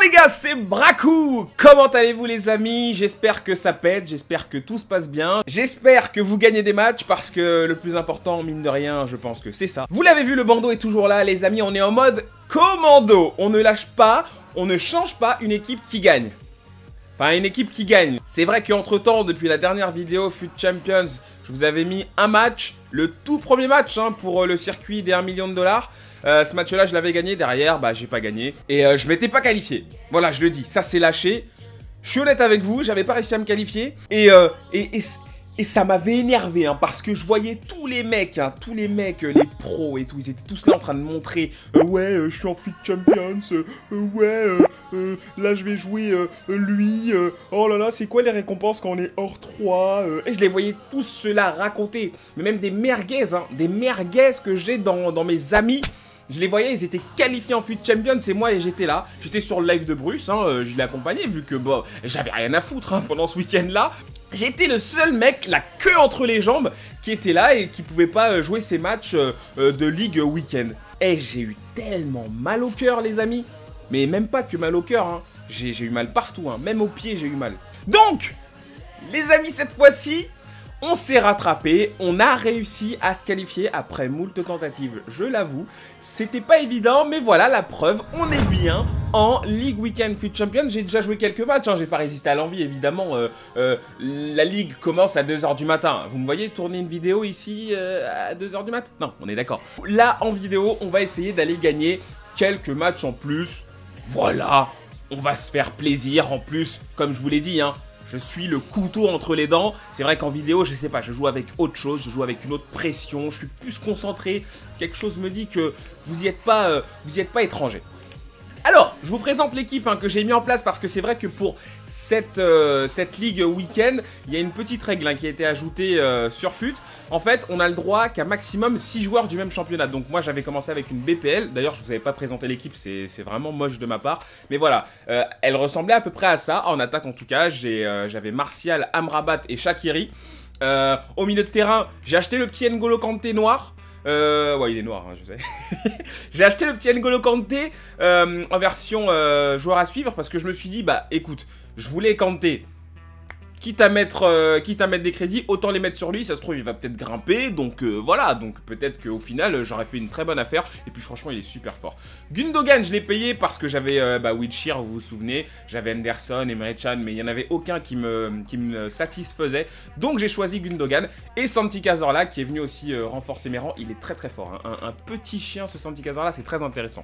les gars, c'est Brakou. Comment allez-vous les amis? J'espère que ça pète, j'espère que tout se passe bien. J'espère que vous gagnez des matchs parce que le plus important, mine de rien, je pense que c'est ça. Vous l'avez vu, le bandeau est toujours là les amis, on est en mode commando. On ne lâche pas, on ne change pas une équipe qui gagne. Enfin, une équipe qui gagne. C'est vrai qu'entre temps, depuis la dernière vidéo FUT Champions, je vous avais mis un match, le tout premier match pour le circuit des 1 million de dollars. Ce match-là, je l'avais gagné. Derrière, bah, j'ai pas gagné. Et je m'étais pas qualifié. Voilà, je le dis. Ça, c'est lâché. Je suis honnête avec vous, j'avais pas réussi à me qualifier. Et ça m'avait énervé, parce que je voyais tous les mecs, les pros et tout, ils étaient tous là en train de montrer ouais, je suis en FUT Champions, là je vais jouer lui, oh là là, c'est quoi les récompenses quand on est hors 3 Et je les voyais tous ceux-là raconter, mais même des merguez, que j'ai dans mes amis. Je les voyais, ils étaient qualifiés en FUT Champions et moi j'étais là. J'étais sur le live de Bruce, je l'ai accompagné vu que bon, j'avais rien à foutre pendant ce week-end-là. J'étais le seul mec, la queue entre les jambes, qui était là et qui pouvait pas jouer ses matchs de Ligue week-end. Et j'ai eu tellement mal au cœur les amis. Mais même pas que mal au cœur, j'ai eu mal partout, même au pied j'ai eu mal. Donc, les amis, cette fois-ci, on s'est rattrapé, on a réussi à se qualifier après moult tentatives, je l'avoue. C'était pas évident, mais voilà la preuve, on est bien en League Weekend FUT Champions. J'ai déjà joué quelques matchs, j'ai pas résisté à l'envie évidemment. La ligue commence à 2 h du matin. Vous me voyez tourner une vidéo ici à 2 h du matin? Non, on est d'accord. Là, en vidéo, on va essayer d'aller gagner quelques matchs en plus. Voilà, on va se faire plaisir en plus, comme je vous l'ai dit, je suis le couteau entre les dents. C'est vrai qu'en vidéo, je sais pas, je joue avec autre chose, je joue avec une autre pression, je suis plus concentré. Quelque chose me dit que vous y êtes pas étranger. Alors, je vous présente l'équipe que j'ai mis en place parce que c'est vrai que pour cette ligue week-end, il y a une petite règle qui a été ajoutée sur FUT. En fait, on a le droit qu'à maximum 6 joueurs du même championnat. Donc moi, j'avais commencé avec une BPL. D'ailleurs, je vous avais pas présenté l'équipe, c'est vraiment moche de ma part. Mais voilà, elle ressemblait à peu près à ça. En attaque, en tout cas, j'avais Martial, Amrabat et Shaqiri. Au milieu de terrain, j'ai acheté le petit N'Golo Kanté noir. Ouais, il est noir, je sais. J'ai acheté le petit N'Golo Kanté en version joueur à suivre parce que je me suis dit, bah écoute, je voulais Kanté. Quitte à mettre des crédits, autant les mettre sur lui, ça se trouve il va peut-être grimper, donc voilà, donc peut-être qu'au final j'aurais fait une très bonne affaire, et puis franchement il est super fort. Gundogan je l'ai payé parce que j'avais Wilshere, vous vous souvenez, j'avais Henderson, Emre Can, mais il n'y en avait aucun qui me satisfaisait, donc j'ai choisi Gundogan, et Santi Cazorla qui est venu aussi renforcer mes rangs, il est très très fort, un petit chien ce Santi Cazorla, c'est très intéressant.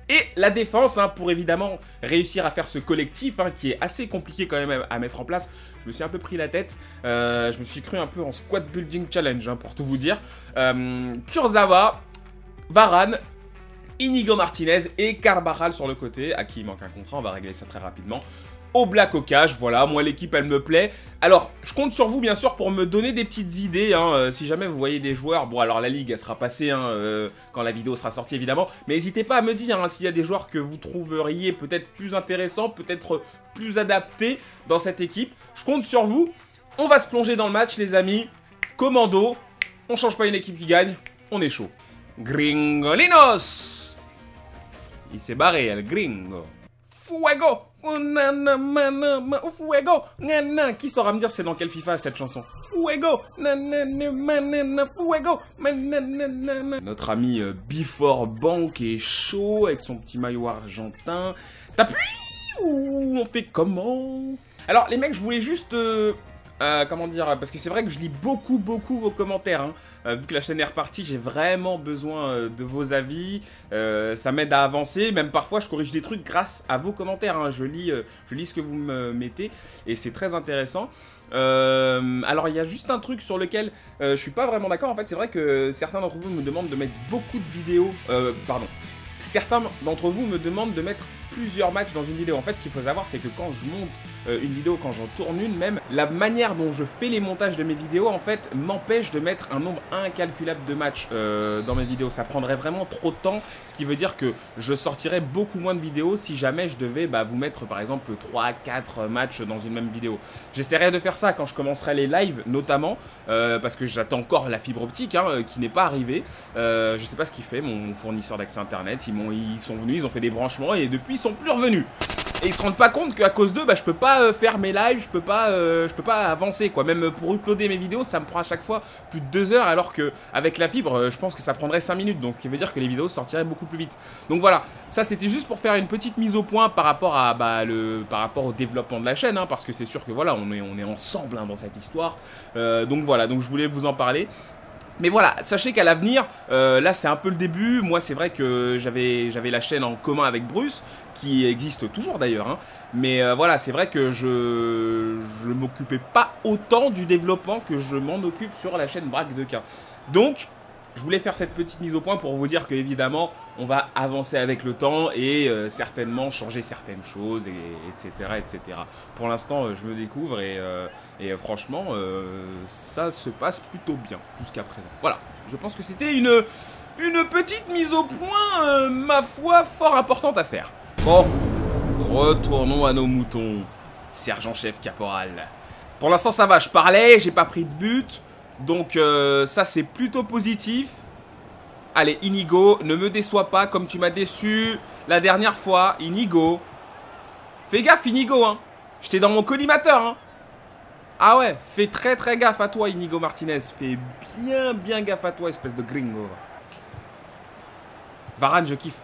Et la défense, pour évidemment réussir à faire ce collectif, qui est assez compliqué quand même à mettre en place. Je me suis un peu pris la tête, je me suis cru un peu en squad building challenge, pour tout vous dire. Kurzawa, Varane, Inigo Martinez et Carvajal sur le côté, à qui il manque un contrat, on va régler ça très rapidement. Oblak au cash, voilà, moi l'équipe elle me plaît. Alors, je compte sur vous bien sûr pour me donner des petites idées, si jamais vous voyez des joueurs, bon alors la ligue elle sera passée quand la vidéo sera sortie évidemment, mais n'hésitez pas à me dire s'il y a des joueurs que vous trouveriez peut-être plus intéressants, peut-être plus adaptés dans cette équipe. Je compte sur vous, on va se plonger dans le match les amis, commando, on change pas une équipe qui gagne, on est chaud. Gringolinos! Il s'est barré, el gringo. Fuego! Fuego! Qui saura me dire c'est dans quelle FIFA cette chanson? Fuego! Fuego! Notre ami Before Bank est chaud avec son petit maillot argentin. T'appuies ou on fait comment? Alors les mecs, je voulais juste... comment dire, parce que c'est vrai que je lis beaucoup vos commentaires, vu que la chaîne est repartie, j'ai vraiment besoin de vos avis, ça m'aide à avancer, même parfois je corrige des trucs grâce à vos commentaires, je lis ce que vous me mettez, et c'est très intéressant. Alors il y a juste un truc sur lequel je suis pas vraiment d'accord, en fait c'est vrai que certains d'entre vous me demandent de mettre beaucoup de vidéos, certains d'entre vous me demandent de mettre plusieurs matchs dans une vidéo. En fait, ce qu'il faut savoir, c'est que quand je monte une vidéo, quand j'en tourne une même, la manière dont je fais les montages de mes vidéos, en fait, m'empêche de mettre un nombre incalculable de matchs dans mes vidéos. Ça prendrait vraiment trop de temps, ce qui veut dire que je sortirais beaucoup moins de vidéos si jamais je devais vous mettre, par exemple, 3-4 matchs dans une même vidéo. J'essaierai de faire ça quand je commencerai les lives, notamment, parce que j'attends encore la fibre optique, qui n'est pas arrivée. Je sais pas ce qu'il fait, mon fournisseur d'accès internet. Ils sont venus, ils ont fait des branchements et depuis, ils sont plus revenus. Et ils se rendent pas compte qu'à cause d'eux, bah, je peux pas faire mes lives, je peux pas avancer quoi. Même pour uploader mes vidéos, ça me prend à chaque fois plus de 2 heures, alors que avec la fibre, je pense que ça prendrait 5 minutes. Donc, ce qui veut dire que les vidéos sortiraient beaucoup plus vite. Donc voilà, ça c'était juste pour faire une petite mise au point par rapport à par rapport au développement de la chaîne, hein, parce que c'est sûr que voilà, on est ensemble hein, dans cette histoire. Donc voilà, donc je voulais vous en parler. Mais voilà, sachez qu'à l'avenir, là c'est un peu le début. Moi c'est vrai que j'avais la chaîne en commun avec Bruce, qui existe toujours d'ailleurs, hein. Mais voilà, c'est vrai que je m'occupais pas autant du développement que je m'en occupe sur la chaîne Braque 2K. Donc, je voulais faire cette petite mise au point pour vous dire que évidemment on va avancer avec le temps et certainement changer certaines choses, etc. etc. Pour l'instant, je me découvre et franchement, ça se passe plutôt bien jusqu'à présent. Voilà, je pense que c'était une petite mise au point, ma foi, fort importante à faire. Bon, retournons à nos moutons, sergent-chef caporal. Pour l'instant, ça va, je parlais, j'ai pas pris de but. Donc ça c'est plutôt positif. Allez Inigo, ne me déçois pas comme tu m'as déçu la dernière fois. Inigo, fais gaffe Inigo hein. J'étais dans mon collimateur hein. Ah ouais, fais très gaffe à toi Inigo Martinez. Fais bien gaffe à toi espèce de gringo. Varane je kiffe.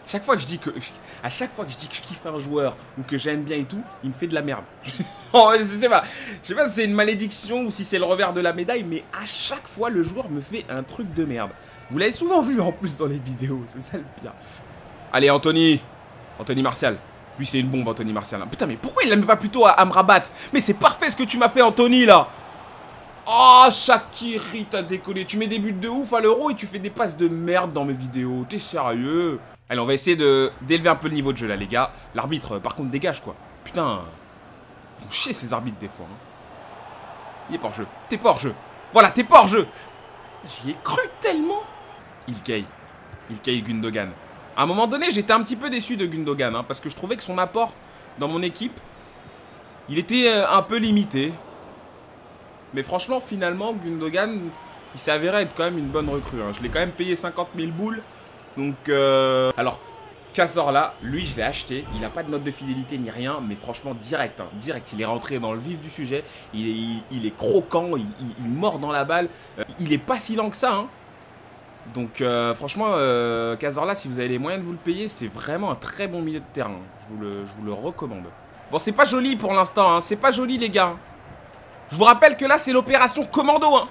À chaque fois que je dis que je kiffe un joueur ou que j'aime bien et tout, il me fait de la merde. Oh, je sais pas si c'est une malédiction ou si c'est le revers de la médaille, mais à chaque fois le joueur me fait un truc de merde. Vous l'avez souvent vu en plus dans les vidéos, c'est ça le pire. Allez Anthony Martial. Lui c'est une bombe Anthony Martial. Putain mais pourquoi il la met pas plutôt à Amrabat? Mais c'est parfait ce que tu m'as fait Anthony là. Oh Shaqiri t'as décollé. Tu mets des buts de ouf à l'euro et tu fais des passes de merde dans mes vidéos. T'es sérieux? Allez, on va essayer d'élever un peu le niveau de jeu là, les gars. L'arbitre, par contre, dégage quoi. Putain, font chier ces arbitres des fois. Hein. Il est pas hors jeu. T'es pas hors jeu. Voilà, t'es pas hors jeu. J'y ai cru tellement. Ilkay Gundogan. À un moment donné, j'étais un petit peu déçu de Gundogan, hein, parce que je trouvais que son apport dans mon équipe, il était un peu limité. Mais franchement, finalement, Gundogan, il s'est avéré être quand même une bonne recrue. Hein. Je l'ai quand même payé 50 000 boules. Donc, alors, Cazorla, lui, je l'ai acheté. Il n'a pas de note de fidélité ni rien, mais franchement, direct. Hein, direct, il est rentré dans le vif du sujet. Il est croquant, il mord dans la balle. Il est pas si lent que ça. Hein. Donc, franchement, Cazorla, si vous avez les moyens de vous le payer, c'est vraiment un très bon milieu de terrain. Je vous le recommande. Bon, c'est pas joli pour l'instant. Hein, c'est pas joli, les gars. Je vous rappelle que là, c'est l'opération commando. Hein.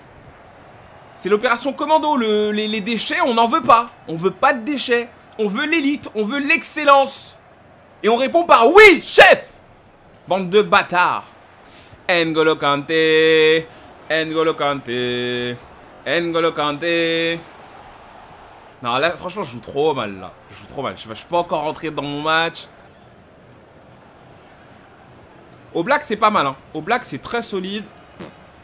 C'est l'opération commando, les déchets, on n'en veut pas. On veut pas de déchets. On veut l'élite, on veut l'excellence. Et on répond par oui, chef. Bande de bâtards. N'Golo Kanté. N'Golo Kanté. N'Golo Kanté. Non, là, franchement, je joue trop mal, là. Je joue trop mal. Je suis pas encore rentré dans mon match. Au black, c'est pas mal, hein. Au black, c'est très solide.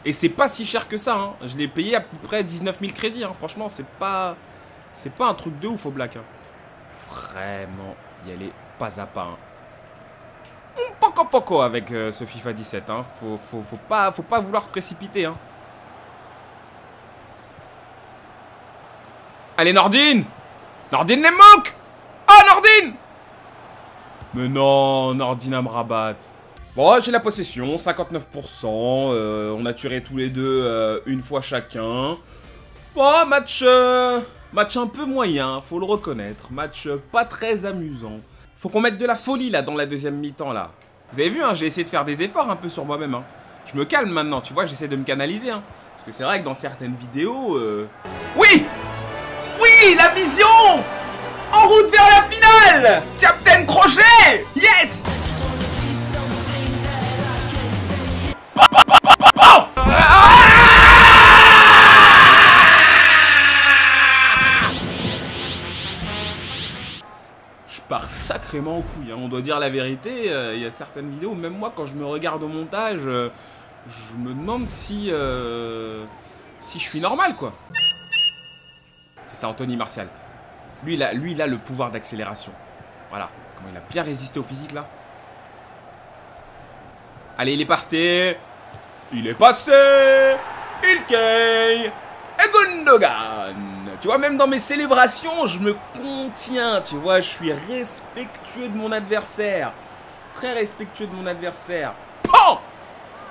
Et c'est pas si cher que ça, hein. Je l'ai payé à peu près 19 000 crédits, hein. Franchement, c'est pas un truc de ouf au black, hein. Vraiment y aller pas à pas, hein. Poco avec ce FIFA 17, hein. Faut pas vouloir se précipiter, hein. Allez, Nordine les manque. Oh, Nordine. Mais non, Nordine Amrabat. Bon, j'ai la possession, 59%, on a tué tous les deux une fois chacun. Bon, match un peu moyen, faut le reconnaître. Match pas très amusant. Faut qu'on mette de la folie là dans la deuxième mi-temps là. Vous avez vu, hein, j'ai essayé de faire des efforts un peu sur moi-même. Hein. Je me calme maintenant, tu vois, j'essaie de me canaliser. Hein. Parce que c'est vrai que dans certaines vidéos... Oui! Oui, la vision! En route vers la finale! Captain Crochet! Yes! Je pars sacrément en couille, hein. On doit dire la vérité, il y a certaines vidéos, même moi quand je me regarde au montage, je me demande si je suis normal quoi. C'est ça, Anthony Martial. Lui il a le pouvoir d'accélération. Voilà, comment il a bien résisté au physique là. Allez, il est parti. Il est passé. Ilkay et Gundogan Tu vois, même dans mes célébrations, je me contiens, tu vois, je suis respectueux de mon adversaire. Très respectueux de mon adversaire. Oh!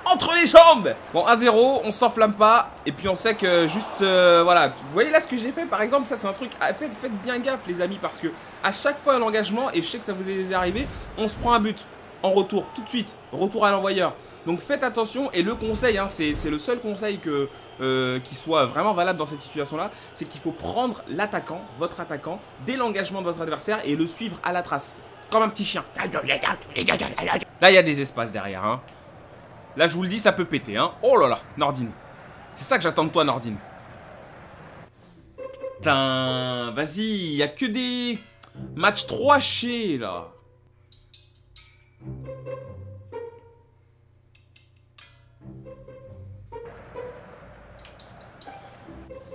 Entre les jambes! Bon, 1-0, on s'enflamme pas. Et puis on sait que juste, voilà. Vous voyez là ce que j'ai fait par exemple, ça c'est un truc, faites bien gaffe les amis, parce que à chaque fois à l'engagement, et je sais que ça vous est déjà arrivé, on se prend un but en retour, tout de suite, retour à l'envoyeur. Donc faites attention, et le conseil, hein, c'est le seul conseil qui soit vraiment valable dans cette situation-là, c'est qu'il faut prendre l'attaquant, votre attaquant, dès l'engagement de votre adversaire et le suivre à la trace, comme un petit chien. Là, il y a des espaces derrière, hein. Là, je vous le dis, ça peut péter, hein. Oh là là, Nordine. C'est ça que j'attends de toi, Nordine. Putain, vas-y, il y a que des matchs 3 hachés, là.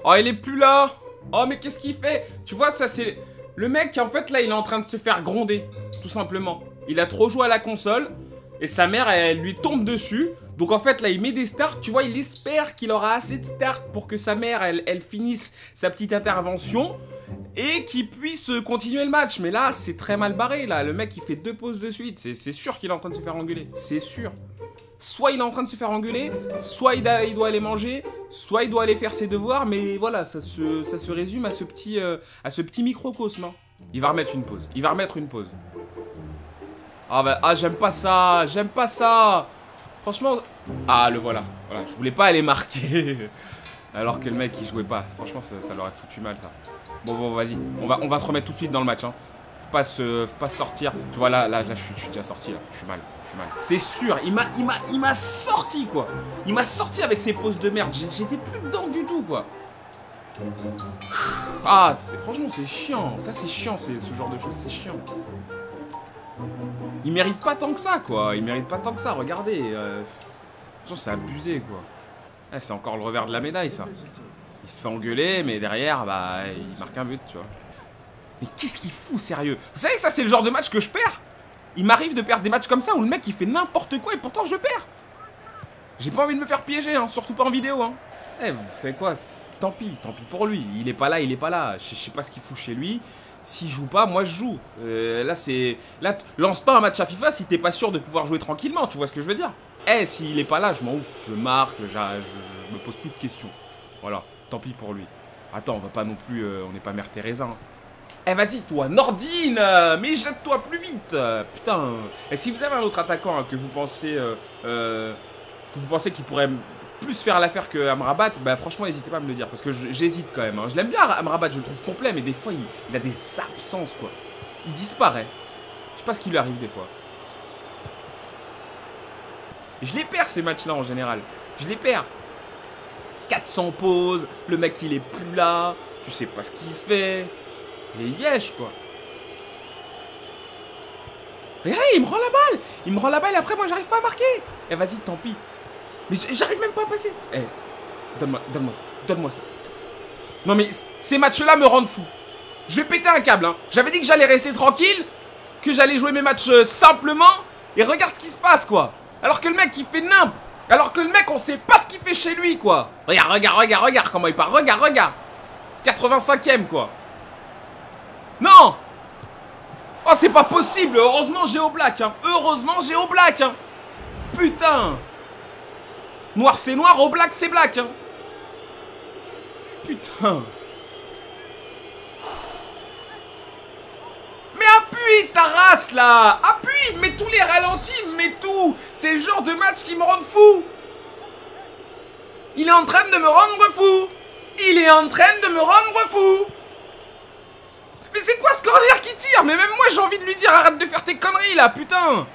Oh, il est plus là. Oh, mais qu'est-ce qu'il fait? Tu vois, ça, c'est... Le mec, en fait, là, il est en train de se faire gronder, tout simplement. Il a trop joué à la console. Et sa mère, elle lui tombe dessus. Donc en fait, là, il met des starts. Tu vois, il espère qu'il aura assez de starts pour que sa mère, elle finisse sa petite intervention. Et qu'il puisse continuer le match. Mais là, c'est très mal barré, là. Le mec, il fait 2 pauses de suite. C'est sûr qu'il est en train de se faire engueuler. C'est sûr. Soit il est en train de se faire engueuler, soit il doit aller manger, soit il doit aller faire ses devoirs. Mais voilà, ça se résume à ce petit microcosme, hein. Il va remettre une pause. Il va remettre une pause. Ah bah, ah, j'aime pas ça, j'aime pas ça. Franchement, ah le voilà, voilà, je voulais pas aller marquer. Alors que le mec il jouait pas, franchement ça l'aurait foutu mal ça. Bon vas-y, on va se remettre tout de suite dans le match, hein. Faut pas sortir. Tu vois là je suis déjà sorti là, je suis mal. C'est sûr, il m'a sorti quoi. Il m'a sorti avec ses pauses de merde, j'étais plus dedans du tout quoi. Ah, franchement c'est chiant, ça c'est chiant, ce genre de choses c'est chiant. Il mérite pas tant que ça, quoi. Il mérite pas tant que ça, regardez. C'est abusé, quoi. Eh, c'est encore le revers de la médaille, ça. Il se fait engueuler, mais derrière, bah, il marque un but, tu vois. Mais qu'est-ce qu'il fout, sérieux? Vous savez que ça, c'est le genre de match que je perds? Il m'arrive de perdre des matchs comme ça où le mec, il fait n'importe quoi et pourtant, je perds. J'ai pas envie de me faire piéger, hein, surtout pas en vidéo, hein. Eh, vous savez quoi? Tant pis pour lui. Il est pas là, Je sais pas ce qu'il fout chez lui. S'il joue pas, moi je joue. Là, lance pas un match à FIFA si t'es pas sûr de pouvoir jouer tranquillement, tu vois ce que je veux dire? Eh, s'il est pas là, je m'en ouf. Je marque, je me pose plus de questions. Voilà, tant pis pour lui. Attends, on va pas non plus, on n'est pas Mère Teresa. Hein. Eh, vas-y, toi, Nordine, mais jette-toi plus vite. Putain. Et si vous avez un autre attaquant hein, que vous pensez qu'il pourrait plus faire l'affaire que Amrabat, bah franchement n'hésitez pas à me le dire parce que j'hésite quand même, hein. Je l'aime bien Amrabat, je le trouve complet, mais des fois il a des absences quoi. Il disparaît. Je sais pas ce qui lui arrive des fois. Et je les perds ces matchs là en général. Je les perds. 400 pauses, le mec il est plus là, tu sais pas ce qu'il fait. Et yesh quoi. Regardez, il me rend la balle. Et après moi j'arrive pas à marquer. Eh vas-y, tant pis. Mais j'arrive même pas à passer. Eh, donne-moi ça. Non mais ces matchs-là me rendent fou. Je vais péter un câble, hein. J'avais dit que j'allais rester tranquille, que j'allais jouer mes matchs simplement. Et regarde ce qui se passe, quoi. Alors que le mec, il fait nimp. Alors que le mec, on sait pas ce qu'il fait chez lui, quoi. Regarde comment il part. Regarde. 85ème, quoi. Non. Oh, c'est pas possible. Heureusement, j'ai au black, hein. Putain. Noir c'est noir, au black c'est black hein. Putain. Mais appuie ta race là. Appuie, mets tous les ralentis, mets tout. C'est le genre de match qui me rend fou. Il est en train de me rendre fou. Mais c'est quoi ce corner qui tire? Mais même moi j'ai envie de lui dire arrête de faire tes conneries là, putain.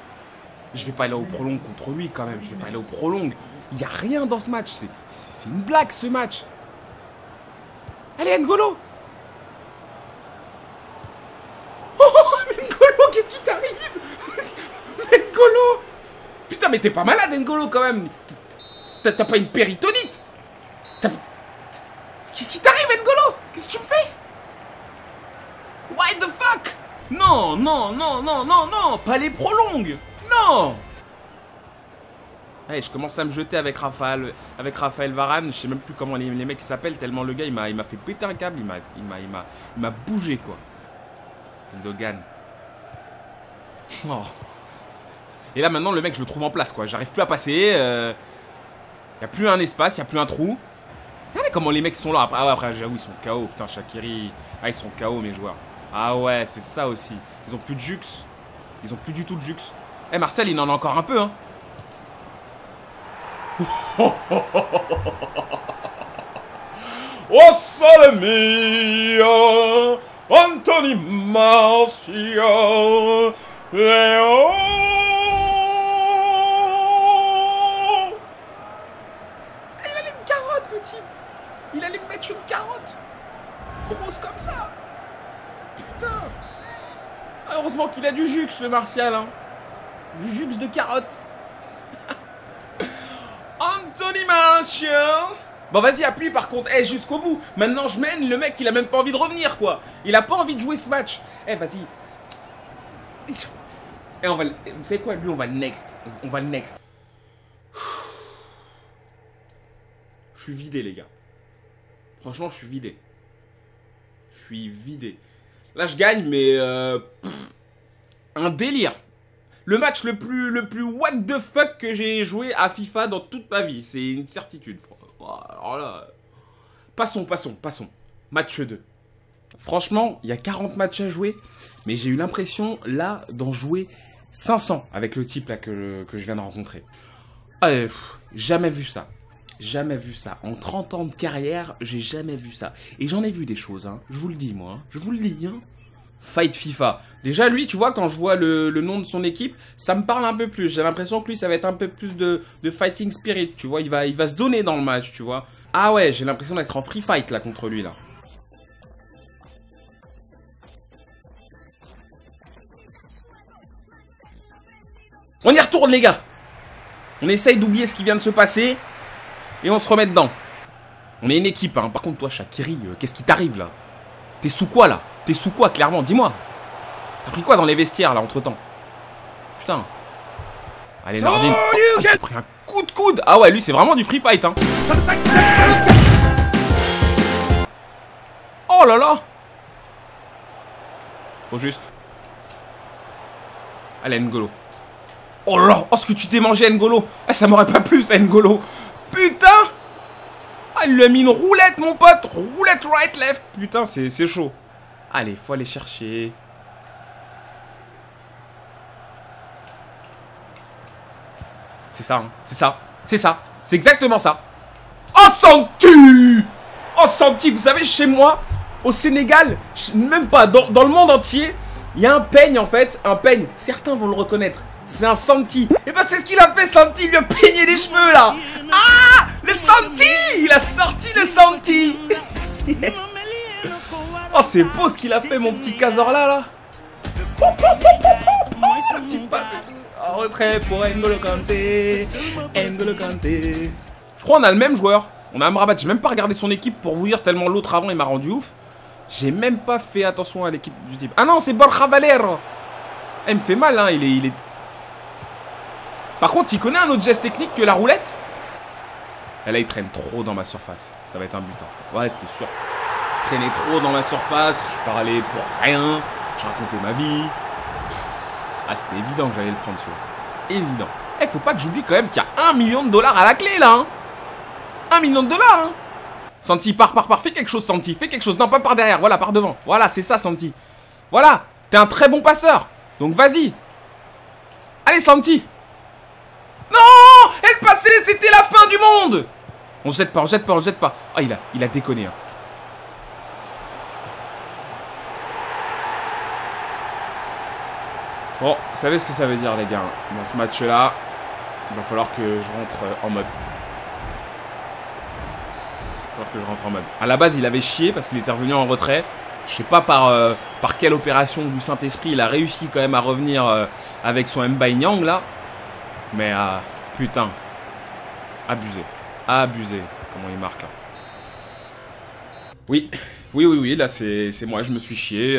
Je vais pas aller au prolong contre lui quand même. Il n'y a rien dans ce match, c'est une blague ce match. Allez N'Golo. Oh N'Golo, qu'est-ce qui t'arrive? N'Golo. Putain mais t'es pas malade N'Golo quand même. T'as pas une péritonite? Qu'est-ce qui t'arrive N'Golo? Qu'est-ce que tu me fais? What the fuck? Non, pas les prolongues. Non. Hey, je commence à me jeter avec Raphaël Varane. Je sais même plus comment les mecs s'appellent, tellement le gars il m'a fait péter un câble, il m'a bougé quoi. Gundogan. Oh. Et là maintenant le mec je le trouve en place quoi. J'arrive plus à passer. Y a plus un espace, y a plus un trou. Regardez comment les mecs sont là. Ah ouais, après j'avoue ils sont KO. Putain Shaqiri. Ah ils sont KO mes joueurs. Ah ouais c'est ça aussi. Ils ont plus de jux. Ils ont plus du tout de jux. Eh Marcel il en a encore un peu hein. Oh sole mio, Anthony Martial, Léo. Il allait une carotte le type. Il allait me mettre une carotte. Grosse comme ça. Putain. Ah, heureusement qu'il a du jux le Martial hein. Du jux de carotte. Anthony Martial. Bon vas-y appuie par contre. Eh jusqu'au bout. Maintenant je mène. Le mec il a même pas envie de revenir quoi. Il a pas envie de jouer ce match. Eh vas-y. Et on va. Vous savez quoi lui on va le next. On va le next. Je suis vidé les gars. Franchement je suis vidé. Je suis vidé. Là je gagne mais un délire. Le match le plus what the fuck que j'ai joué à FIFA dans toute ma vie. C'est une certitude. Alors là... Passons. Match 2. Franchement, il y a 40 matchs à jouer. Mais j'ai eu l'impression, là, d'en jouer 500 avec le type là que je viens de rencontrer. Jamais vu ça. Jamais vu ça. En 30 ans de carrière, j'ai jamais vu ça. Et j'en ai vu des choses, hein. Je vous le dis, moi. Hein. Je vous le dis, hein. Fight FIFA. Déjà lui tu vois quand je vois le nom de son équipe ça me parle un peu plus. J'ai l'impression que lui ça va être un peu plus de fighting spirit. Tu vois il va se donner dans le match tu vois. Ah ouais j'ai l'impression d'être en free fight là contre lui là. On y retourne les gars. On essaye d'oublier ce qui vient de se passer. Et on se remet dedans. On est une équipe hein. Par contre toi Shaqiri qu'est-ce qui t'arrive là? T'es sous quoi là? T'es sous quoi, clairement? Dis-moi. T'as pris quoi dans les vestiaires, là, entre-temps? Putain. Allez, Nordin. Oh, il s'est pris un coup de coude. Ah ouais, lui, c'est vraiment du free fight, hein. Oh là là. Trop juste. Allez, N'Golo. Oh là là. Oh, ce que tu t'es mangé, N'Golo. Ah, ça m'aurait pas plu, ça, N'Golo. Putain. Ah, il lui a mis une roulette, mon pote. Roulette right, left. Putain, c'est chaud. Allez, faut aller chercher. C'est ça, hein. C'est ça. C'est ça. C'est exactement ça. Oh, Santi! Oh, Santi, vous savez, chez moi, au Sénégal, même pas, dans le monde entier, il y a un peigne, en fait. Un peigne. Certains vont le reconnaître. C'est un Santi. Et ben, c'est ce qu'il a fait, Santi. Il lui a peigné les cheveux, là. Ah! Le Santi! Il a sorti le Santi. Yes. Oh, c'est beau ce qu'il a fait, mon petit Cazorla, là. La petite passe. En retrait pour N'Golo Kanté. N'Golo Kanté. Je crois qu'on a le même joueur. On a Amrabat. J'ai même pas regardé son équipe pour vous dire tellement l'autre avant, il m'a rendu ouf. J'ai même pas fait attention à l'équipe du type. Ah non, c'est Borja Valero. Il me fait mal, hein. Il est... Par contre, il connaît un autre geste technique que la roulette. Et là, il traîne trop dans ma surface. Ça va être un butin. Ouais, c'était sûr. Traîner trop dans ma surface, je parlais pour rien, je racontais ma vie. Ah, c'était évident que j'allais le prendre celui-là. Évident. Eh, faut pas que j'oublie quand même qu'il y a 1 million de dollars à la clé là. Hein. 1 million de dollars. Hein. Santi, pars. Fais quelque chose, Santi. Fais quelque chose. Non, pas par derrière. Voilà, par devant. Voilà, c'est ça, Santi. Voilà. T'es un très bon passeur. Donc, vas-y. Allez, Santi. Non! Elle passait, c'était la fin du monde. On se jette pas. Ah, il a déconné. Hein. Bon, vous savez ce que ça veut dire, les gars. Dans ce match-là, il va falloir que je rentre en mode. À la base, il avait chié parce qu'il était revenu en retrait. Je sais pas par quelle opération du Saint-Esprit il a réussi quand même à revenir avec son Mbaye Niang, là. Mais, putain. Abusé. Comment il marque, là. Oui, là, c'est moi. Je me suis chié.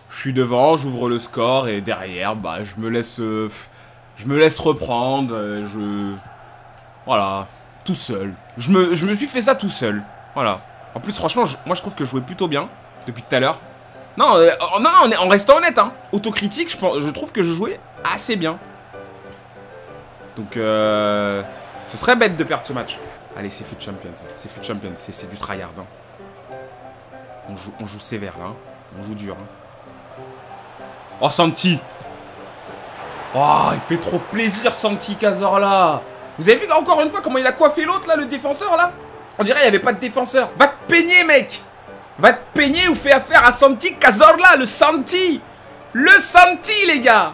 Je suis devant, j'ouvre le score et derrière, bah, je me laisse Je me laisse reprendre, Voilà, tout seul. Je me suis fait ça tout seul. Voilà. En plus, franchement, moi je trouve que je jouais plutôt bien depuis tout à l'heure. Non, en restant honnête, hein. Autocritique, je trouve que je jouais assez bien. Donc, ce serait bête de perdre ce match. Allez, c'est FUT Champions. C'est FUT Champions, c'est du tryhard. Hein. On joue sévère, là. Hein. On joue dur. Hein. Oh, Santi! Oh, il fait trop plaisir, Santi Cazorla. Vous avez vu encore une fois comment il a coiffé l'autre, là, le défenseur, là? On dirait qu'il n'y avait pas de défenseur. Va te peigner, mec! Va te peigner ou fais affaire à Santi Cazorla, le Santi! Le Santi, les gars!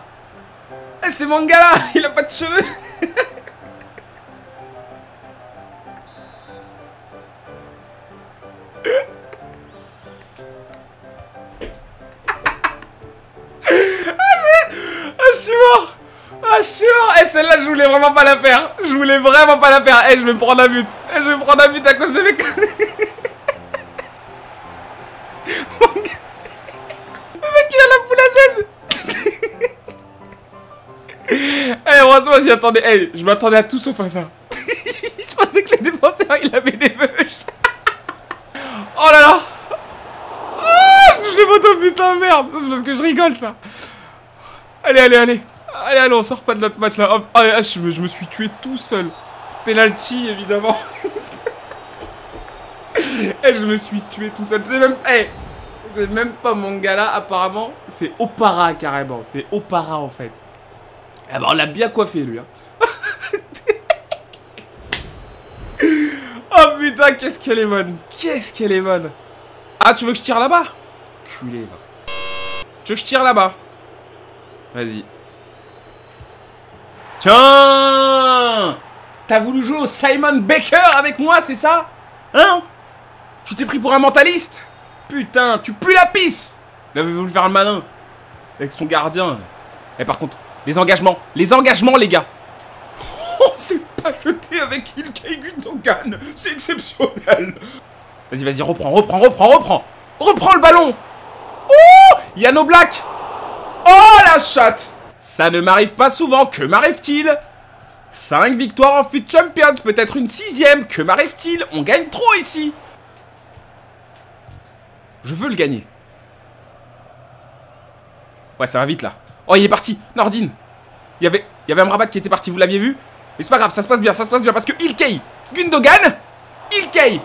Eh, c'est mon gars, là! Il a pas de cheveux! Je suis mort! Ah, je suis mort! Eh, celle-là, je voulais vraiment pas la faire! Je voulais vraiment pas la faire! Eh, je vais me prendre un but! Eh, je vais me prendre un but à cause de mes conneries! Mon gars! Le mec, il a la boule à Z! Eh, heureusement, j'y attendais! Eh, je m'attendais à tout sauf à ça! Je pensais que les défenseurs, il avait des bûches! Oh là là! Oh, je touche les motos, putain, merde! C'est parce que je rigole, ça! Allez, allez, allez. Allez, allez, on sort pas de notre match là. Hop. Ah, je me suis tué tout seul. Penalty, évidemment. Et je me suis tué tout seul. C'est même... Eh, c'est même pas mon gars là, apparemment. C'est Opara, carrément. C'est Opara, en fait. Eh ben, on l'a bien coiffé, lui. Hein. Oh, putain, qu'est-ce qu'elle est bonne. Qu'est-ce qu'elle est bonne. Ah, tu veux que je tire là-bas? Culé, va. Tu veux que je tire là-bas? Vas-y. Tiens! T'as voulu jouer au Simon Baker avec moi, c'est ça? Hein? Tu t'es pris pour un mentaliste? Putain, tu pues la pisse! Il avait voulu faire un malin. Avec son gardien. Et par contre, les engagements, les gars! Oh, c'est pas jeté avec Ilkay Gundogan! C'est exceptionnel! Vas-y, vas-y, reprends! Reprends le ballon! Oh! Yann Oblak! Oh la chatte! Ça ne m'arrive pas souvent, que m'arrive-t-il? 5 victoires en FUT Champions, peut-être une 6ème, que m'arrive-t-il? On gagne trop ici! Je veux le gagner. Ouais, ça va vite là. Oh, il est parti, Nordin. Il y avait Amrabat qui était parti, vous l'aviez vu? Mais c'est pas grave, ça se passe bien, parce que Ilkay Gundogan, Ilkay,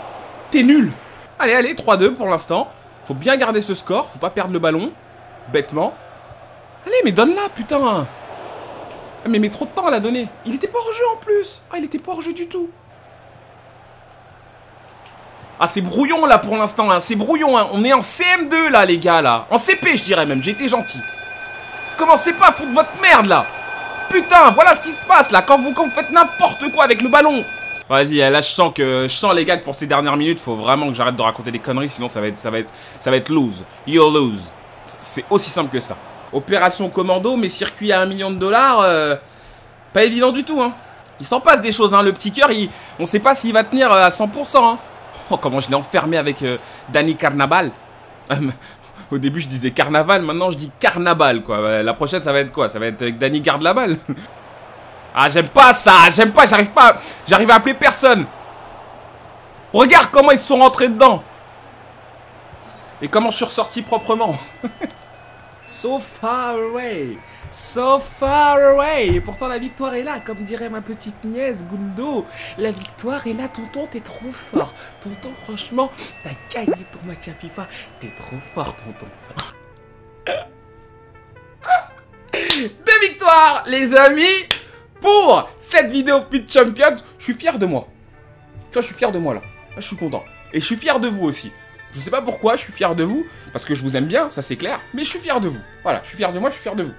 t'es nul. Allez, allez, 3-2 pour l'instant. Faut bien garder ce score, faut pas perdre le ballon, bêtement. Allez, mais donne-la, putain! Mais trop de temps à la donner. Il était pas hors jeu en plus. Ah, il était pas hors jeu du tout. Ah, c'est brouillon là pour l'instant, hein. C'est brouillon, hein. On est en CM2 là, les gars, là. En CP, je dirais même. J'ai été gentil. Commencez pas à foutre votre merde là. Putain, voilà ce qui se passe là. Quand vous faites n'importe quoi avec le ballon. Vas-y, là, je sens les gars que pour ces dernières minutes, faut vraiment que j'arrête de raconter des conneries. Sinon, ça va être lose. You'll lose. C'est aussi simple que ça. Opération commando, mais circuit à $1 million, pas évident du tout, hein. Il s'en passe des choses, hein. Le petit cœur, on sait pas s'il va tenir à 100%, hein. Oh, comment je l'ai enfermé avec Dani Carnaval. Au début, je disais carnaval, maintenant je dis carnaval, quoi. La prochaine, ça va être quoi? Ça va être avec Dani garde la balle. Ah, j'aime pas ça, j'aime pas, j'arrive à appeler personne. Regarde comment ils sont rentrés dedans. Et comment je suis ressorti proprement. So far away, so far away. Et pourtant la victoire est là, comme dirait ma petite nièce Gundo. La victoire est là, tonton, t'es trop fort. Tonton, franchement, t'as gagné ton match à FIFA. T'es trop fort, tonton. 2 victoires, les amis, pour cette vidéo FUT Champions. Je suis fier de moi. Tu vois, je suis fier de moi là. Là, je suis content. Et je suis fier de vous aussi. Je sais pas pourquoi, je suis fier de vous, parce que je vous aime bien, ça c'est clair, mais je suis fier de vous. Voilà, je suis fier de moi, je suis fier de vous.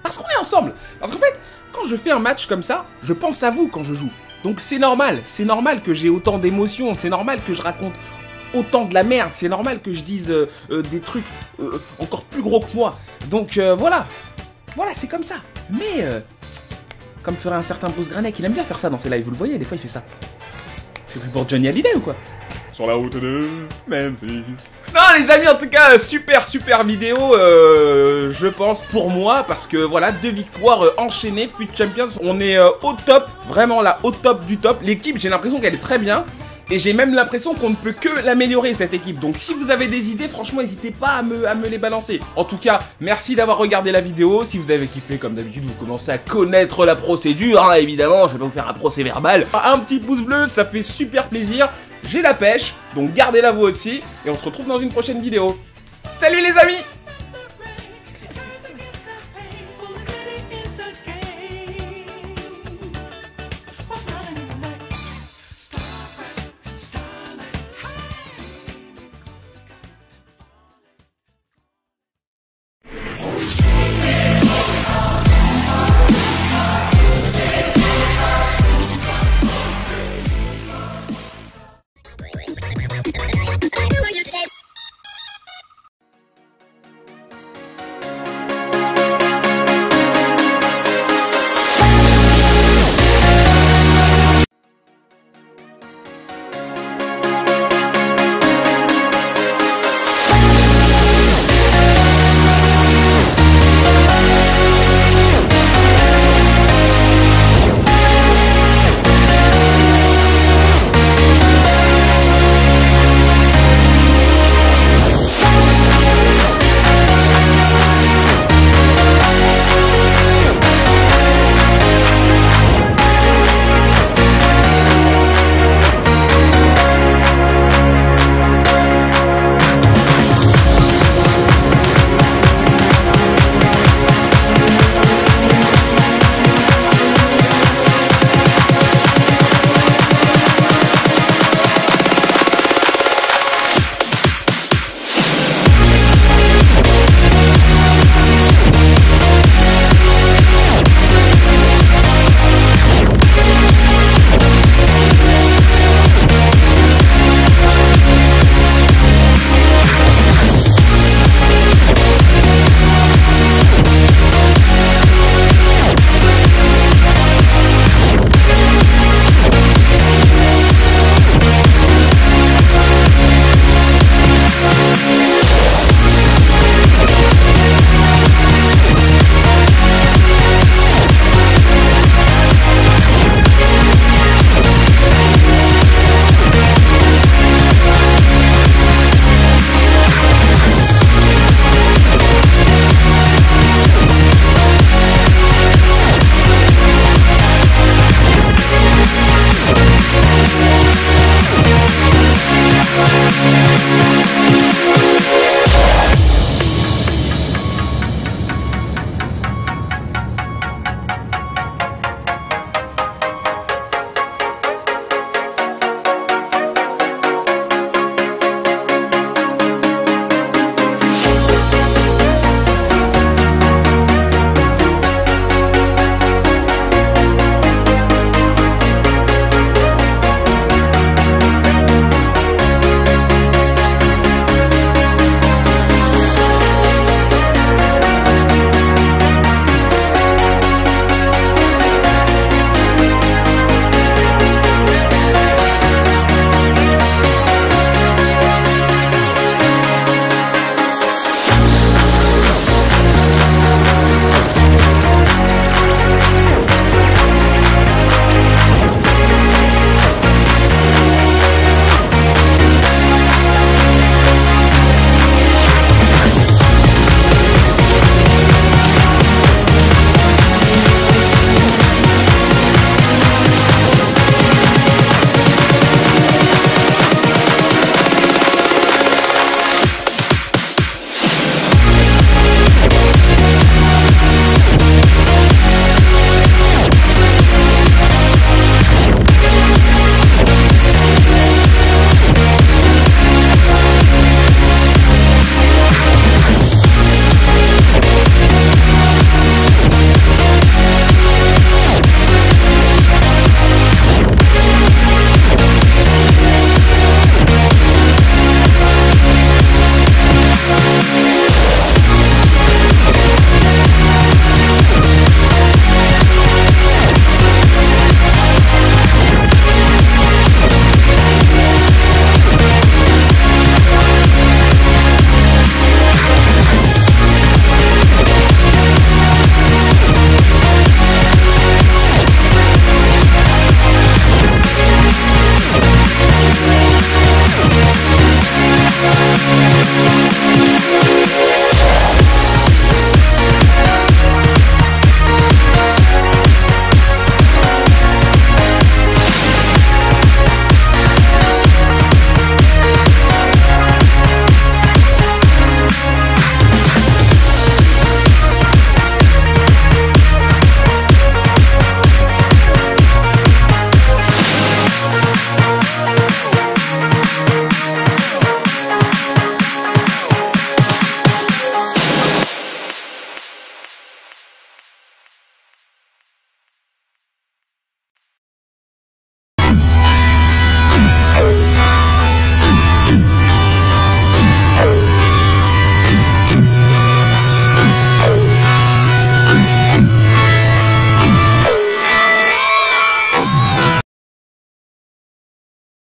Parce qu'on est ensemble. Parce qu'en fait, quand je fais un match comme ça, je pense à vous quand je joue. Donc c'est normal que j'ai autant d'émotions, c'est normal que je raconte autant de la merde, c'est normal que je dise des trucs encore plus gros que moi. Donc voilà, c'est comme ça. Mais, comme ferait un certain Bruce Granek, il aime bien faire ça dans ses lives, vous le voyez, des fois il fait ça. C'est pour Johnny Hallyday ou quoi? sur la route de Memphis. Non les amis, en tout cas, super vidéo, je pense, pour moi, parce que voilà, 2 victoires enchaînées, FUT Champions, on est au top, vraiment là, au top du top. L'équipe, j'ai l'impression qu'elle est très bien. Et j'ai même l'impression qu'on ne peut que l'améliorer, cette équipe. Donc si vous avez des idées, franchement, n'hésitez pas à me les balancer. En tout cas, merci d'avoir regardé la vidéo. Si vous avez kiffé, comme d'habitude, vous commencez à connaître la procédure, hein, évidemment. Je vais pas vous faire un procès verbal. Un petit pouce bleu, ça fait super plaisir. J'ai la pêche, donc gardez-la vous aussi. Et on se retrouve dans une prochaine vidéo. Salut les amis!